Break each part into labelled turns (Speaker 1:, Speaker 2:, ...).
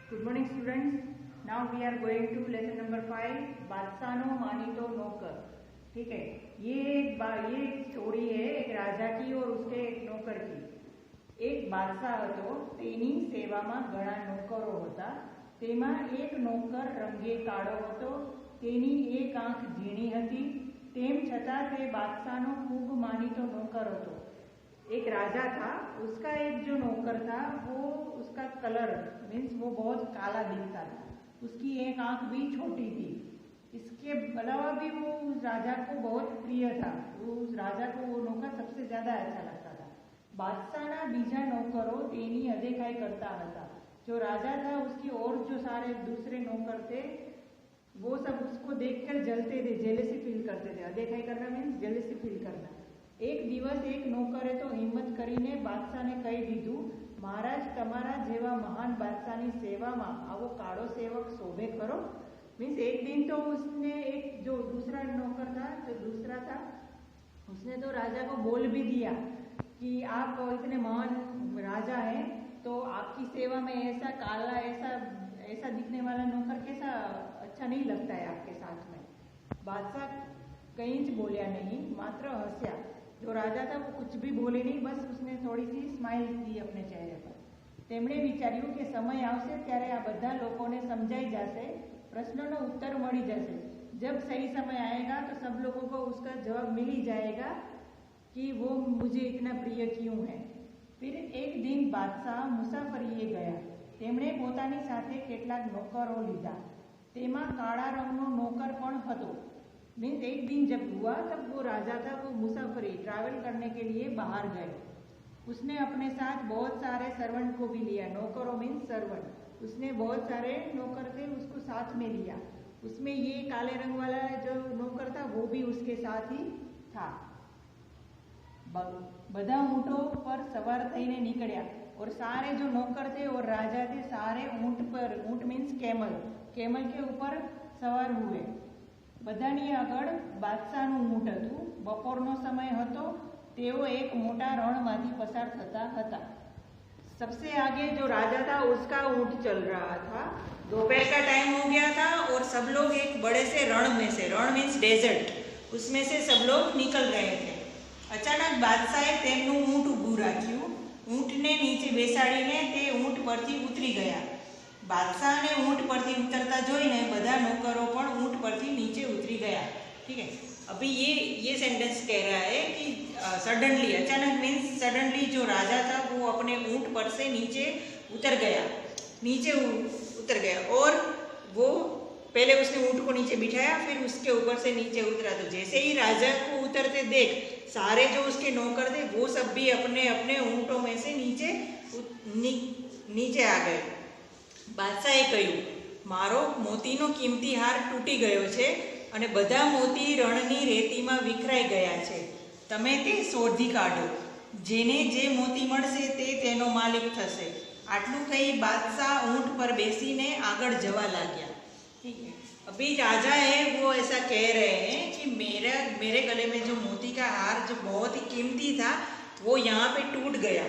Speaker 1: Good morning students. Now we are going to lesson number 5 बादशाहनो मानीतो नौकर. ठीक है, ये स्टोरी है एक राजा की और उसके एक नौकर की. एक बादशाह હતો તેની સેવામાં ઘણા નોકરો હતા. તેમાં એક નોકર રંગે કાળો હતો. તેની એક આંખ ઝીણી હતી. તેમ છતાં તે બાદશાહનો ખૂબ માનીતો નોકર હતો. एक राजा था, उसका एक जो नौकर था वो उसका कलर मीन्स वो बहुत काला दिखता था. उसकी एक आंख भी छोटी थी. इसके अलावा भी वो उस राजा को बहुत प्रिय था. उस राजा को वो नौकर सबसे ज़्यादा अच्छा लगता था. बादशाहना बीजा नौकरो तेनी अदेखाई करता था. जो राजा था उसकी और जो सारे दूसरे नौकर थे वो सब उसको देखकर जलते थे, जेलसी फील करते थे. अदेखाई करना मीन्स जेलसी फील करना. एक दिवस एक नौकरे तो हिम्मत करीने बादशाहने कही दीधुं, महाराज तमारा जेवा महान बादशाहनी सेवामां आवो काळो सेवक शोभे खरो. मीन्स एक दिन तो उसने एक जो दूसरा नौकर था उसने तो राजा को बोल भी दिया कि आप इतने महान राजा हैं तो आपकी सेवा में ऐसा काला ऐसा दिखने वाला नौकर कैसा अच्छा नहीं लगता है आपके साथ में. बादशाह कहीं ज बोलिया नहीं, मात्र हस्या. जो राजा था वो कुछ भी बोले नहीं, बस उसने थोड़ी सी स्माइल की अपने चेहरे पर. તેમણે વિચાર્યું કે સમય આવશે ત્યારે આ બધા લોકોને સમજાઈ જશે, પ્રશ્નનો ઉત્તર મળી જશે. जब सही समय आएगा तो सब लोगों को उसका जवाब मिल ही जाएगा कि वो मुझे इतना प्रिय क्यों है. फिर एक दिन बादशाह મુસાફરીએ ગયા. તેમણે પોતાની સાથે કેટલાક નોકરો લીધા. તેમાં કાળા રંગનો નોકર પણ હતો. मीन्स एक दिन जब हुआ तब वो राजा था, वो मुसाफरी ट्रैवल करने के लिए बाहर गए. उसने अपने साथ बहुत सारे सर्वेंट को भी लिया. नौकरों मीन्स सर्वेंट. उसने बहुत सारे नौकर थे उसको साथ में लिया. उसमें ये काले रंग वाला जो नौकर था वो भी उसके साथ ही था. બધા ऊँटों पर सवार થઈને નીકળ્યા और सारे जो नौकर थे और राजा थे सारे ऊँट मीन्स कैमल के ऊपर सवार हुए. બધાની આગળ બાદશાહનું ઊંટ હતું. બપોરનો સમય હતો. તેઓ એક મોટા રણમાંથી પસાર થતા હતા. सबसे आगे जो राजा था उसका ऊंट चल रहा था. दोपहर का टाइम हो गया था और सब लोग एक बड़े से रण मीन्स डेजर्ट, उसमें से सब लोग निकल रहे थे. अचानक बादशाहे તેમનું ઊંટ ઊભું રાખ્યું. ઊંટને નીચે બેસાડીને તે ઊંટ પરથી ઉતરી ગયા. बादशाह ने ऊँट परथी उतरता जोईने बधा नौकरों पण ऊँट परथी नीचे उतरी गया. ठीक है, अभी ये सेंटेंस कह रहा है कि सडनली, अचानक मीन्स सडनली जो राजा था वो अपने ऊँट पर से नीचे उतर गया और वो पहले उसने ऊँट को नीचे बिठाया, फिर उसके ऊपर से नीचे उतरा. तो जैसे ही राजा को उतरते देख सारे जो उसके नौकर थे वो सब भी अपने अपने ऊँटों में से नीचे आ गए. बादशाहे કહ્યું, મારો મોતીનો કિંમતી હાર તૂટી ગયો છે અને બધા મોતી રણની રેતીમાં વિખરાઈ ગયા છે. તમે તે શોધી કાઢો. જેને જે મોતી મળશે તે તેનો માલિક થશે. આટલું કહી બાદશાહ ઊંટ પર બેસીને આગળ જવા लाग्या. ठीक है, अभी राजा है वो ऐसा कह रहे हैं कि मेरे गले में जो मोती का हार जो बहुत ही कीमती था वो यहाँ पे टूट गया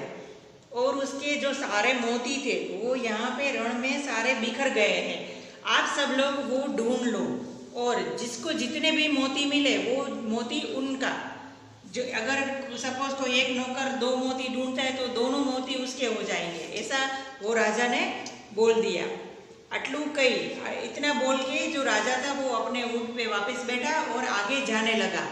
Speaker 1: और उसके जो सारे मोती थे वो यहाँ पे रण में सारे बिखर गए हैं. आप सब लोग वो ढूंढ लो और जिसको जितने भी मोती मिले वो मोती उनका. जो अगर सपोज कोई एक नौकर 2 मोती ढूंढता है तो दोनों मोती उसके हो जाएंगे. ऐसा वो राजा ने बोल दिया. अटलू कही इतना बोल के जो राजा था वो अपने ऊँट पे वापस बैठा और आगे जाने लगा.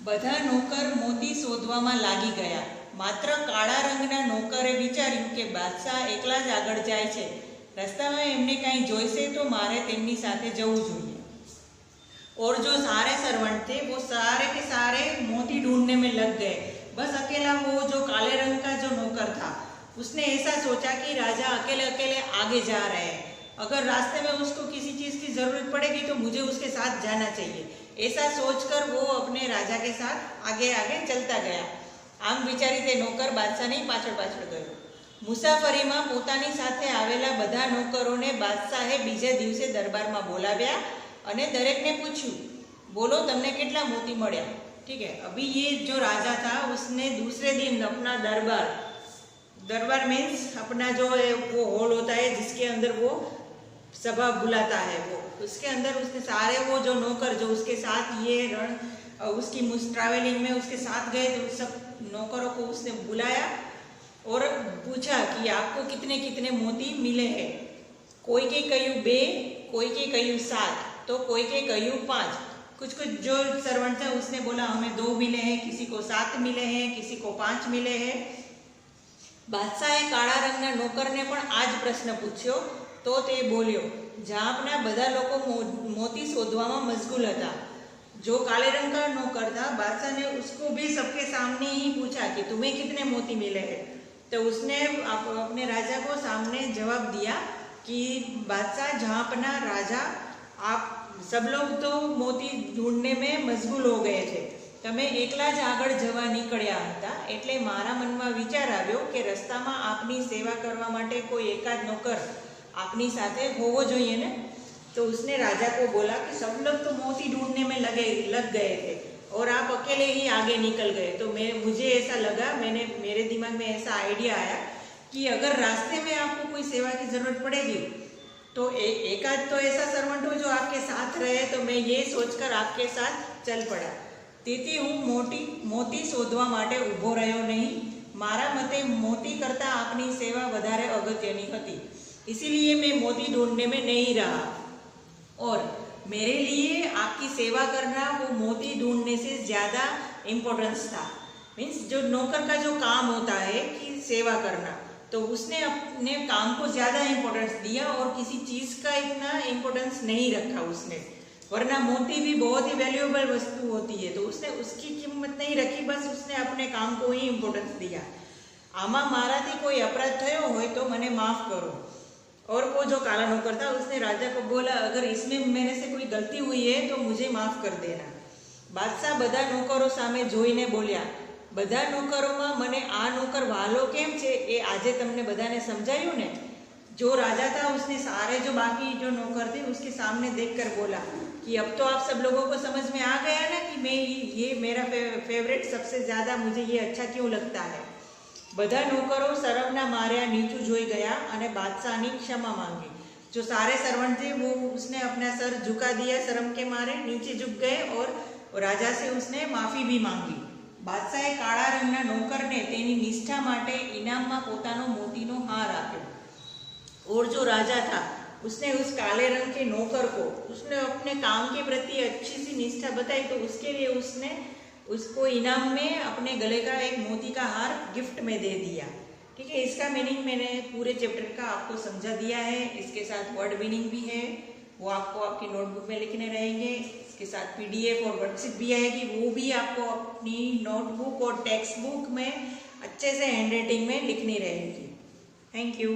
Speaker 1: બધા નોકર મોતી શોધવામાં લાગી ગયા. માત્ર કાળા રંગના નોકરે વિચાર્યું કે બાદશાહ એકલા જ આગળ જાય છે. રસ્તામાં એમને કાંઈ જોઈશે તો મારે તેમની સાથે જવું જોઈએ. और जो सारे सर्वेंट थे वो सारे के सारे मोती ढूंढने में लग गए. बस अकेला वो जो काले रंग का जो नौकर था उसने ऐसा सोचा कि राजा अकेले अकेले आगे जा रहे हैं, अगर रास्ते में उसको किसी चीज़ की ज़रूरत पड़ेगी तो मुझे उसके साथ जाना चाहिए. ऐसा सोचकर वो अपने राजा के साथ आगे आगे चलता गया. આમ વિચારી તે નોકર બાદશાહની પાછળ ગયો. મુસાફરીમાં પોતાની સાથે આવેલા બધા નોકરોને બાદશાહે બીજા દિવસે દરબારમાં બોલાવ્યા અને દરેકને પૂછ્યું, બોલો તમને કેટલા મોતી મળ્યા. ठीक है, अभी ये जो राजा था उसने दूसरे दिन अपना
Speaker 2: दरबार मीन्स अपना जो है वो हॉल होता है जिसके अंदर वो सभा बुलाता है, वो उसके अंदर उसने सारे वो जो नौकर जो उसके साथ ये रण उसकी ट्रैवलिंग में उसके साथ गए, तो सब नौकरों को उसने बुलाया और पूछा कि आपको कितने कितने मोती मिले हैं। कोई के कहियो 2, कोई के कहियो 7, तो कोई के कहियो 5। कुछ कुछ जो सर्वेंट है उसने बोला हमें 2 मिले हैं, किसी को 7 मिले हैं, किसी को 5 मिले हैं। બાદશાહે કાળા રંગના નોકરને પણ આ જ પ્રશ્ન પૂછ્યો તો તે બોલ્યો, જાપના બધા લોકો મોતી શોધવામાં મશગુલ હતા। जो काले रंग का नौकर था, बादशाह ने उसको भी सबके सामने ही पूछा कि तुम्हें कितने मोती मिले हैं। तो उसने अपने राजा को सामने जवाब दिया कि बादशाह जहाँपना राजा, आप सब लोग तो मोती ढूंढने में मशगूल हो गए थे, તમે એકલા જ આગળ જવા નીકળ્યા હતા, એટલે મારા મનમાં વિચાર આવ્યો કે રસ્તામાં આપની સેવા કરવા માટે કોઈ એકાદ નોકર આપની સાથે હોવો જોઈએ ને। तो उसने राजा को बोला कि सब लोग तो मोती ढूंढने में लग गए थे और आप अकेले ही आगे निकल गए। तो मुझे ऐसा लगा, मेरे दिमाग में ऐसा आइडिया आया कि अगर रास्ते में आपको कोई सेवा की जरूरत पड़ेगी तो एक आध तो ऐसा सर्वेंट हो जो आपके साथ रहे। तो मैं ये सोचकर आपके साथ चल पड़ा। તેથી હું મોતી શોધવા માટે ઊભો રહ્યો નહીં। મારા મતે મોતી કરતાં આપની સેવા વધારે અગત્યની હતી, इसीलिए मैं मोती ढूंढने में नहीं रहा और मेरे लिए आपकी सेवा करना वो मोती ढूंढने से ज़्यादा इम्पोर्टेंस था। मीन्स जो नौकर का जो काम होता है कि सेवा करना, तो उसने अपने काम को ज़्यादा इम्पोर्टेंस दिया और किसी चीज़ का इतना इम्पोर्टेंस नहीं रखा उसने। वरना मोती भी बहुत ही वैल्यूएबल वस्तु होती है, तो उसने उसकी कीमत नहीं रखी, बस उसने अपने काम को ही इम्पोर्टेंस दिया। आमा माराथी कोई अपराध थयो होय तो मने माफ़ करो। और वो जो काला नौकर था उसने राजा को बोला, अगर इसमें मेरे से कोई गलती हुई है तो मुझे माफ़ कर देना। बादशाह बधा नौकरों सामे जोईने बोल्या, बधा नौकरों में मने आ नौकर वालो केम छे ए आजे तमने बधाने समझायुं ने। जो राजा था उसने सारे जो बाकी जो नौकर थे उसके सामने देखकर बोला कि अब तो आप सब लोगों को समझ में आ गया ना कि मैं ये मेरा फेवरेट सबसे ज़्यादा मुझे ये अच्छा क्यों लगता है। બધા નોકરો શરમના માર્યા नीचू જોઈ गया અને बादशाह ની क्षमा मांगी। जो सारे सर्वेंट थे वो उसने अपना सर झुका दिया, शर्म के मारे नीचे झुक गए और राजा से उसने माफ़ी भी मांगी। बादशाहे काળા રંગના નોકરને તેની નિષ્ઠા માટે ઇનામમાં પોતાનો મોતીનો હાર આપ્યો। और जो राजा था उसने उस काले रंग के नौकर को उसने अपने काम के प्रति अच्छी सी निष्ठा बताई, तो उसके लिए उसने उसको इनाम में अपने गले का एक मोती का हार गिफ्ट में दे दिया। ठीक है, इसका मीनिंग मैंने पूरे चैप्टर का आपको समझा दिया है। इसके साथ वर्ड मीनिंग भी है, वो आपको आपकी नोटबुक में लिखने रहेंगे। इसके साथ PDF और वर्कशीट भी आएगी, वो भी आपको अपनी नोटबुक और टेक्स्ट बुक में अच्छे से हैंड राइटिंग में लिखनी रहेगी। Thank you.